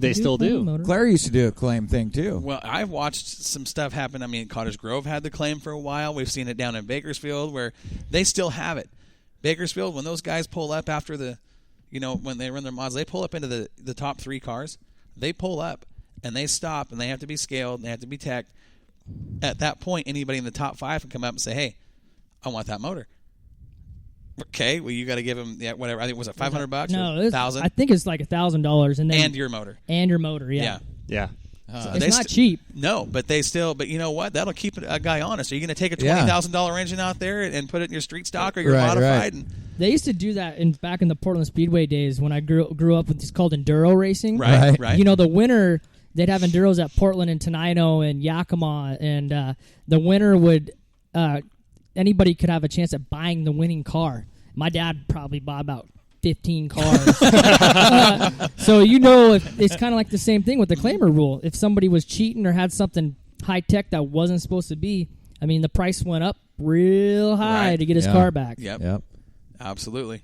They still do. Claire used to do a claim thing, too. Well, I've watched some stuff happen. I mean, Cottage Grove had the claim for a while. We've seen it down in Bakersfield where they still have it. Bakersfield, when those guys pull up after the, when they run their mods, they pull up into the top 3 cars. They pull up, and they stop, and they have to be scaled, and they have to be teched. At that point, anybody in the top 5 can come up and say, hey, I want that motor. Okay, well, you got to give them whatever. I think was it $500? No, $1,000. I think it's like $1,000, and your motor. And your motor, yeah. It's not cheap. No, but but you know what? That'll keep a guy honest. Are you going to take a $20,000 engine out there and put it in your street stock or your modified? Right. They used to do that back in the Portland Speedway days when I grew up with it's called enduro racing. Right. The winter they'd have enduros at Portland and Tenino and Yakima, and the winner would anybody could have a chance at buying the winning car. My dad probably bought about 15 cars. So it's kind of like the same thing with the claimer rule. If somebody was cheating or had something high tech that wasn't supposed to be, I mean, the price went up real high to get his car back. Yep. Absolutely.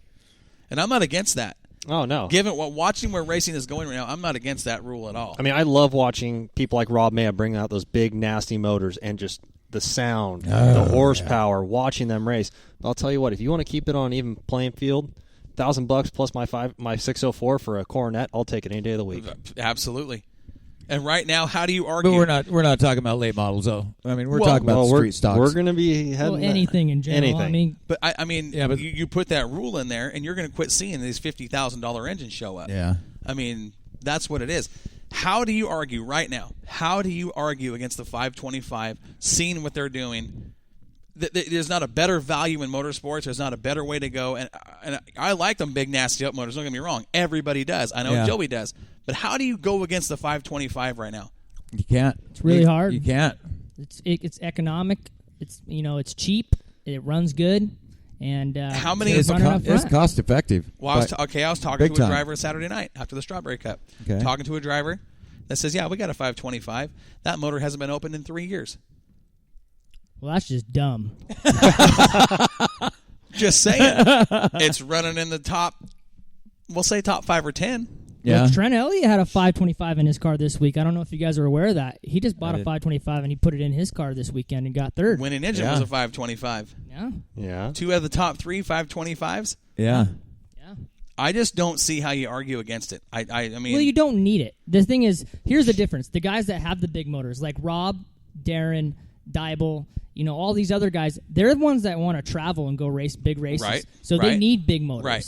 And I'm not against that. Oh, no. Given watching where racing is going right now, I'm not against that rule at all. I mean, I love watching people like Rob Maya bring out those big, nasty motors and just the sound, the horsepower, watching them race. But I'll tell you what, if you want to keep it on an even playing field, $1,000 plus my 604 for a Coronet, I'll take it any day of the week. Absolutely. And right now, how do you argue? But we're not talking about late models, though. I mean, we're talking about street stocks. We're going to be heading anything in general. Anything. I mean, you put that rule in there, and you're going to quit seeing these $50,000 engines show up. Yeah. I mean, that's what it is. How do you argue right now? How do you argue against the 525, seeing what they're doing? There's not a better value in motorsports. There's not a better way to go. And I like them big, nasty up motors. Don't get me wrong. Everybody does. I know Joey does. But how do you go against the 525 right now? You can't. It's really hard. You can't. It's economic. It's cheap. It runs good. And how many? It's cost effective. Well, I was talking to a driver Saturday night after the Strawberry Cup. Okay. Talking to a driver that says, "Yeah, we got a 525. That motor hasn't been opened in 3 years." Well, that's just dumb. Just saying. It's running in the top. We'll say top 5 or 10. Yeah. Well, Trent Elliott had a 525 in his car this week. I don't know if you guys are aware of that. He just bought a 525 and he put it in his car this weekend and got third. Winning engine was a 525. Yeah. 2 out of the top 3 525s. Yeah. I just don't see how you argue against it. I mean, well, you don't need it. The thing is, here's the difference: the guys that have the big motors, like Rob, Darren, Dybel, all these other guys, they're the ones that want to travel and go race big races. Right. So they need big motors. Right.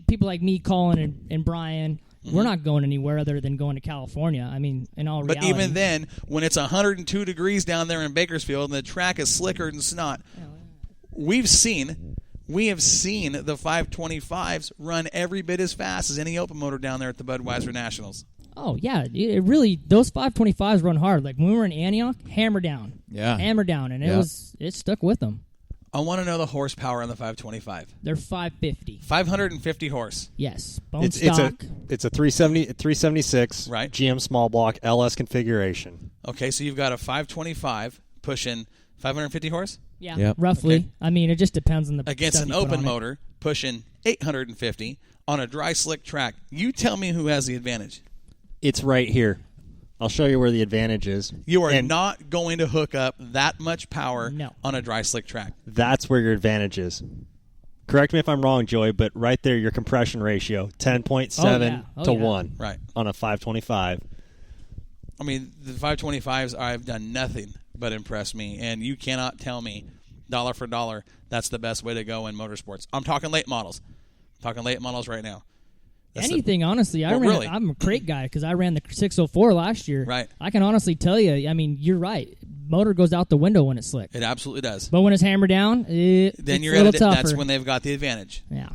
People like me, Colin, and Brian, we're not going anywhere other than going to California. I mean, in all reality. But even then, when it's 102 degrees down there in Bakersfield and the track is slicker than snot, we have seen the 525s run every bit as fast as any open motor down there at the Budweiser Nationals. Oh, yeah. It really, those 525s run hard. Like when we were in Antioch, hammer down. Yeah. Hammer down. And it stuck with them. I want to know the horsepower on the 525. They're 550. 550 horse. Yes. Bone stock. It's a 376 GM small block LS configuration. Okay, so you've got a 525 pushing 550 horse? Yeah, roughly. Okay. I mean, it just depends on the against an open motor pushing 850 on a dry slick track. You tell me who has the advantage. It's right here. I'll show you where the advantage is. You are not going to hook up that much power on a dry slick track. That's where your advantage is. Correct me if I'm wrong, Joey, but right there, your compression ratio, 10.7 to 1 on a 525. I mean, the 525s I've done nothing but impress me, and you cannot tell me dollar for dollar that's the best way to go in motorsports. I'm talking late models. Right now. Anything, honestly. I'm a crate guy because I ran the 604 last year. Right. I can honestly tell you, I mean, you're right. Motor goes out the window when it's slick. It absolutely does. But when it's hammered down, then you're it's tougher. That's when they've got the advantage. Yeah.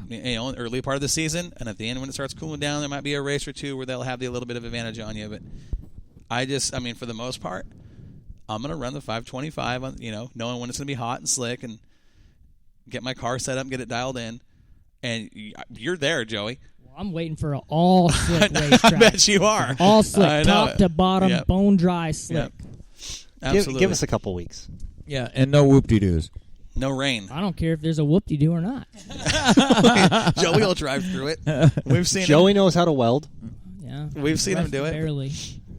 Early part of the season, and at the end when it starts cooling down, there might be a race or two where they'll have a little bit of advantage on you. But for the most part, I'm going to run the 525 on, knowing when it's going to be hot and slick and get my car set up and get it dialed in. And you're there, Joey. I'm waiting for an all slick racetrack. I bet you are. All slick, top to bottom, bone dry slick. Yep. Absolutely. Give us a couple weeks. Yeah, and no whoop-de-doos. No rain. I don't care if there's a whoop-de-doo or not. Joey will drive through it. We've seen Joey knows how to weld. Yeah, we've seen him do it. Barely.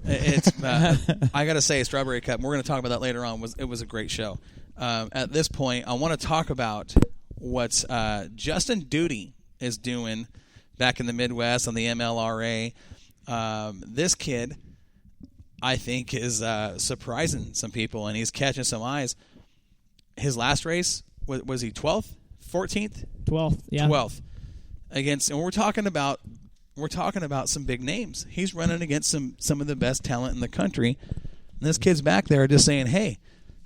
It's I got to say, Strawberry Cup. We're going to talk about that later on. It was a great show. At this point, I want to talk about what Justin Duty is doing back in the Midwest on the MLRA. This kid, I think, is surprising some people, and he's catching some eyes. His last race, was he 12th, 14th? 12th, yeah. 12th. And we're talking about some big names. He's running against some of the best talent in the country. And this kid's back there just saying, hey,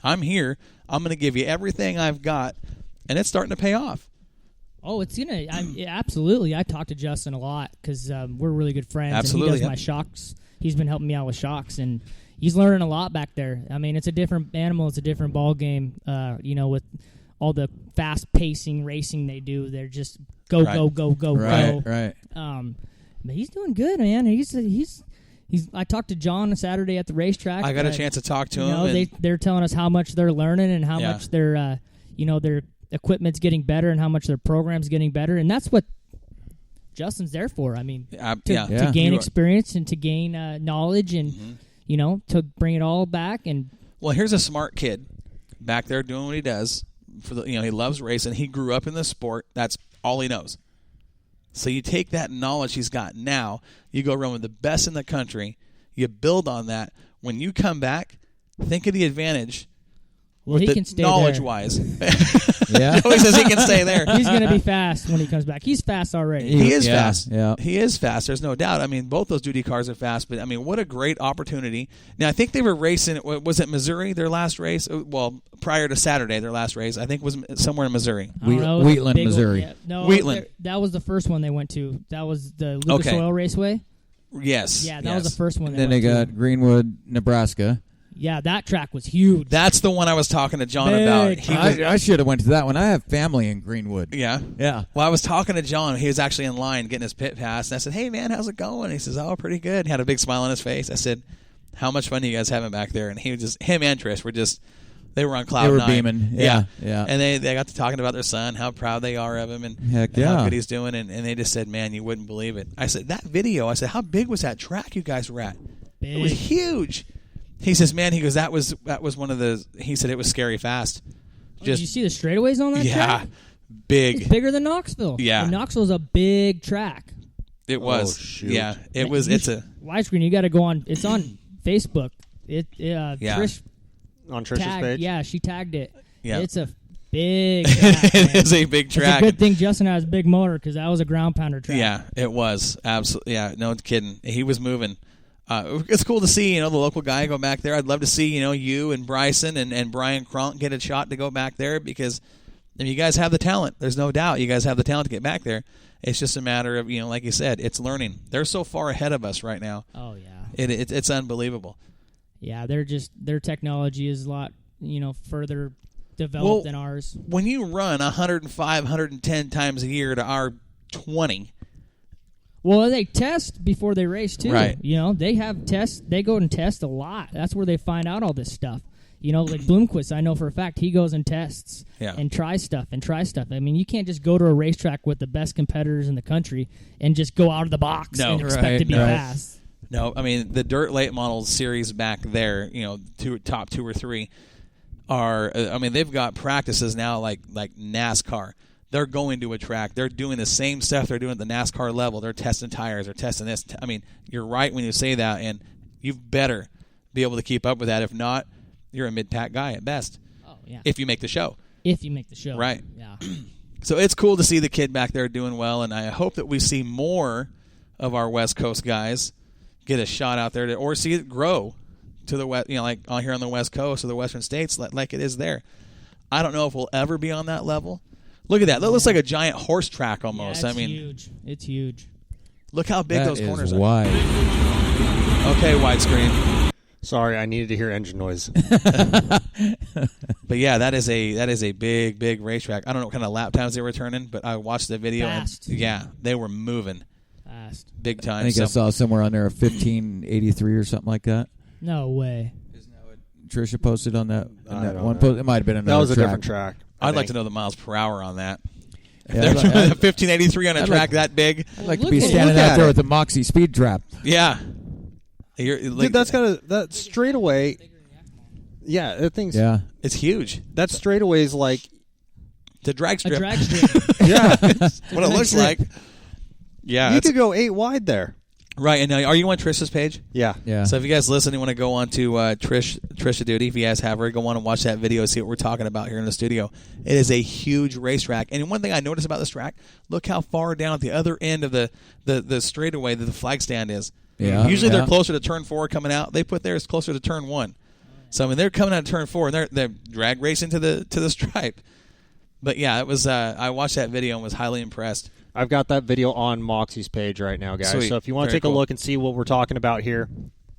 I'm here. I'm going to give you everything I've got. And it's starting to pay off. Oh, it's going to absolutely. I talk to Justin a lot because we're really good friends. Absolutely. And he does my shocks. He's been helping me out with shocks. And he's learning a lot back there. I mean, it's a different animal. It's a different ball game, with all the fast pacing racing they do. They're just go. Right. But he's doing good, man. He's. I talked to John on Saturday at the racetrack. I got a chance to talk to him. They're telling us how much they're learning and how much their equipment's getting better and how much their program's getting better, and that's what Justin's there for. I mean, to gain experience and to gain knowledge and to bring it all back. And well, here's a smart kid back there doing what he does. He loves racing. He grew up in the sport. That's all he knows. So you take that knowledge he's got now, you go run with the best in the country, you build on that. When you come back, think of the advantage. Well, he can stay knowledge-wise. Yeah. He says he can stay there. He's going to be fast when he comes back. He's fast already. He is fast. Yeah. He is fast. There's no doubt. I mean, both those duty cars are fast, but, I mean, what a great opportunity. Now, I think they were racing, was it Missouri, their last race? Well, prior to Saturday, their last race, I think was somewhere in Missouri. Wheatland, Missouri. Yeah, no, Wheatland. That was the first one they went to. That was the Lucas Oil Raceway. Yes. Yeah, that was the first one. Then they got Greenwood, Nebraska. Yeah, that track was huge. That's the one I was talking to John about. I should have went to that one. I have family in Greenwood. Yeah? Yeah. Well, I was talking to John. He was actually in line getting his pit pass. And I said, hey, man, how's it going? He says, oh, pretty good. He had a big smile on his face. I said, how much fun are you guys having back there? And he was just, him and Trish were just, they were on cloud nine. They were beaming. Yeah. And they got to talking about their son, how proud they are of him, and how good he's doing. And they just said, man, you wouldn't believe it. I said, that video, how big was that track you guys were at? Big. It was huge. He says, man, that was one of the, he said it was scary fast. Did you see the straightaways on that track? Big. It's bigger than Knoxville. Yeah. And Knoxville's a big track. It was. Oh, shoot. Yeah. It's a. Widescreen, you got to go on, it's on Facebook. Trish on Trish's page? Yeah, she tagged it. Yeah. It's a big track. It is a big track. It's a good thing Justin has a big motor because that was a ground pounder track. Yeah, it was. Absolutely. Yeah, no kidding. He was moving. It's cool to see, the local guy go back there. I'd love to see, you and Bryson and Brian Cronk get a shot to go back there because you guys have the talent. There's no doubt you guys have the talent to get back there. It's just a matter of, like you said, it's learning. They're so far ahead of us right now. Oh, yeah. It's unbelievable. Yeah, their technology is a lot, further developed than ours. When you run 105, 110 times a year to our 20. Well, they test before they race, too. Right. They have tests. They go and test a lot. That's where they find out all this stuff. Like Bloomquist, I know for a fact, he goes and tests and tries stuff. I mean, you can't just go to a racetrack with the best competitors in the country and just go out of the box and expect to be fast. No, I mean, the dirt late models series back there, top 2 or 3 are, they've got practices now like NASCAR. They're going to a track. They're doing the same stuff they're doing at the NASCAR level. They're testing tires. They're testing this. I mean, you're right when you say that, and you better be able to keep up with that. If not, you're a mid-pack guy at best. Oh, yeah. If you make the show. Right. Yeah. So it's cool to see the kid back there doing well, and I hope that we see more of our West Coast guys get a shot out there or see it grow to the West, like on here on the West Coast or the Western states like it is there. I don't know if we'll ever be on that level. Look at that. That looks like a giant horse track almost. Yeah, huge. It's huge. Look how big those corners are. Wide. Okay, widescreen. Sorry, I needed to hear engine noise. But yeah, that is a big racetrack. I don't know what kind of lap times they were turning, but I watched the video. Fast. And they were moving. Fast. Big time. I think I saw somewhere on there a 1583 or something like that. No way. Isn't that what Tricia posted on that one post? It might have been another That was a track. different track. I'd like to know the miles per hour on that. If there's a 1583 on a track that big. I'd like to be standing out there with a Moxie speed trap. Yeah. Dude, that's got that straightaway. Yeah, that thing's. Yeah. It's huge. That straightaway is like. The drag strip. A drag strip. Yeah. What it looks like. Yeah. You could go 8 wide there. Right. And are you on Trish's page? Yeah. Yeah. So if you guys listen, you want to go on to Trisha Duty, if you guys have her, go on and watch that video, see what we're talking about here in the studio. It is a huge racetrack. And one thing I noticed about this track, look how far down at the other end of the straightaway that the flag stand is. Yeah. Usually they're closer to turn 4 coming out. They put theirs closer to turn 1. So I mean they're coming out of turn 4 and they're drag racing to the stripe. But yeah, it was. I watched that video and was highly impressed. I've got that video on Moxie's page right now, guys. Sweet. So if you want to take a look and see what we're talking about here,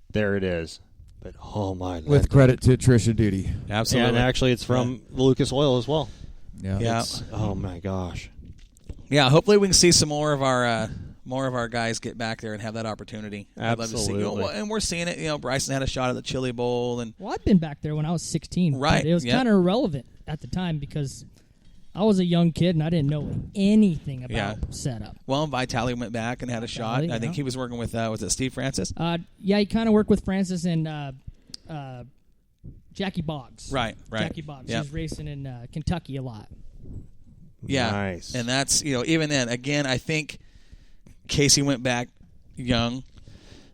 there it is. But oh my! With credit to Trisha Duty. Absolutely. And actually, it's from Lucas Oil as well. Yeah. Oh my gosh. Yeah. Hopefully, we can see some more of our guys get back there and have that opportunity. Absolutely. I'd love to see. And we're seeing it. Bryson had a shot at the Chili Bowl, and Well, I've been back there when I was 16. Right. But it was kind of irrelevant at the time because I was a young kid and I didn't know anything about setup. Well, Vitali went back and had a shot. I think he was working with was it Steve Francis? Yeah, he kind of worked with Francis and Jackie Boggs. Right. Jackie Boggs. Yep. He's racing in Kentucky a lot. Yeah. Nice. And that's even then again, I think Casey went back young.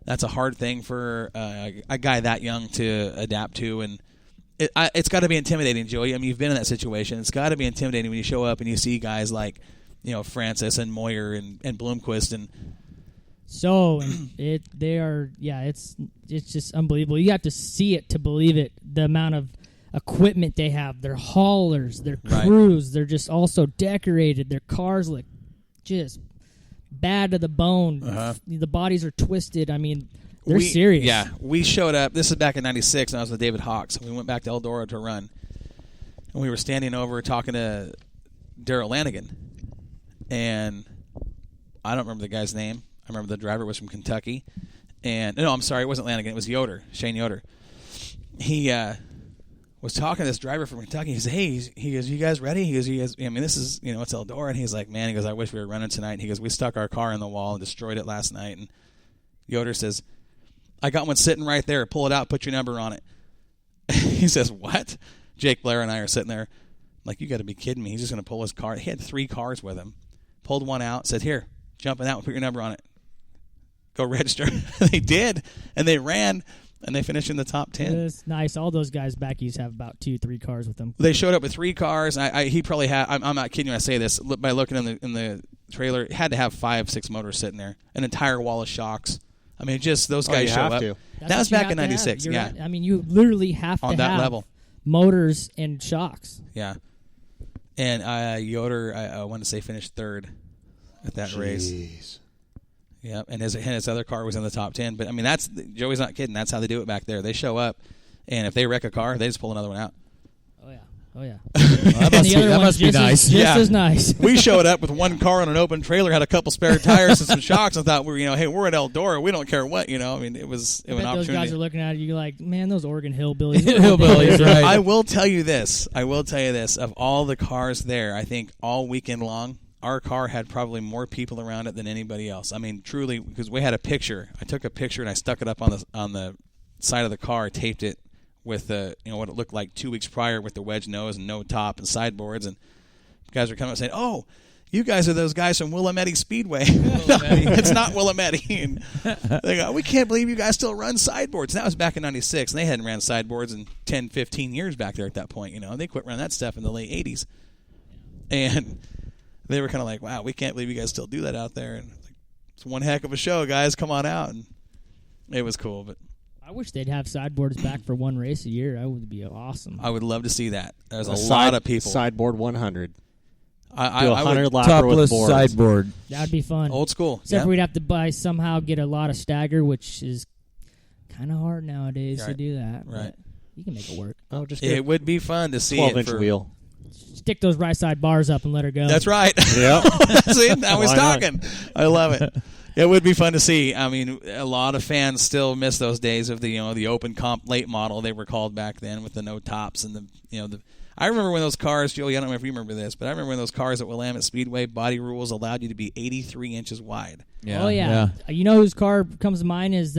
That's a hard thing for a guy that young to adapt to, and it's got to be intimidating, Joey. I mean, you've been in that situation. It's got to be intimidating when you show up and you see guys like, Francis and Moyer and Bloomquist and. So it's just unbelievable. You have to see it to believe it. The amount of equipment they have, their haulers, their crews, they're just also decorated. Their cars look just bad to the bone. The bodies are twisted. I mean. They're serious. Yeah, we showed up. This is back in '96, and I was with David Hawks. We went back to Eldora to run, and we were standing over talking to Darrell Lanigan, and I don't remember the guy's name. I remember the driver was from Kentucky, and no, I'm sorry, it wasn't Lanigan. It was Yoder, Shane Yoder. He was talking to this driver from Kentucky. He said, "Hey," he goes, "You guys ready?" He goes, "You guys, I mean, this is it's Eldora," and he's like, "Man," he goes, "I wish we were running tonight." And he goes, "We stuck our car in the wall and destroyed it last night." And Yoder says, "I got one sitting right there. Pull it out. Put your number on it." He says, "What?" Jake Blair and I are sitting there like, you got to be kidding me. He's just going to pull his car. He had 3 cars with him. Pulled one out, said, "Here, jump in that one. Put your number on it. Go register." They did, and they ran, and they finished in the top 10. It's nice. All those guys back east have about 2-3 cars with them. They showed up with 3 cars. He probably had, I'm not kidding when I say this, by looking in the trailer, it had to have 5-6 motors sitting there, an entire wall of shocks. I mean, just those guys show up. That was back in '96. Yeah, right. I mean, you literally have to on that have level motors and shocks. Yeah, and Yoder, I want to say, finished 3rd at that race. Yeah, and his other car was in the top 10. But I mean, Joey's not kidding. That's how they do it back there. They show up, and if they wreck a car, they just pull another one out. Oh yeah. Well, that must be nice. Just as nice. We showed up with 1 car on an open trailer, had a couple spare tires and some shocks, and thought hey, we're at Eldora. We don't care what, I mean, it was an opportunity. Those guys are looking at you like, man, those Oregon hillbillies. Hillbillies, right? I will tell you this. Of all the cars there, I think all weekend long, our car had probably more people around it than anybody else. I mean, truly, because we had a picture. I took a picture and I stuck it up on the side of the car, taped it with what it looked like 2 weeks prior with the wedge nose and no top and sideboards, and guys were coming up saying, "Oh, you guys are those guys from Willamette Speedway." No, it's not Willamette. And they go, "We can't believe you guys still run sideboards." And that was back in '96, and they hadn't ran sideboards in 10, 15 years back there at that point. They quit running that stuff in the late '80s, and they were kind of like, "Wow, we can't believe you guys still do that out there." And it's one heck of a show, guys. Come on out, and it was cool, but. I wish they'd have sideboards back for 1 race a year. That would be awesome. I would love to see that. There's a lot of people. Sideboard 100. I do a 100 lapper topless with boards. sideboard. That would be fun. Old school. Except we'd have to somehow get a lot of stagger, which is kind of hard nowadays to do that. Right. But you can make it work. Oh, just it would be fun to see 12-inch wheel. Stick those right side bars up and let her go. That's right. Yeah. See, now he's talking. I love it. It would be fun to see. I mean, a lot of fans still miss those days of the open comp late model they were called back then with the no tops and the. I remember when those cars, Joey, I don't know if you remember this, but I remember when those cars at Willamette Speedway body rules allowed you to be 83 inches wide. Yeah. Oh yeah. You know whose car comes to mind is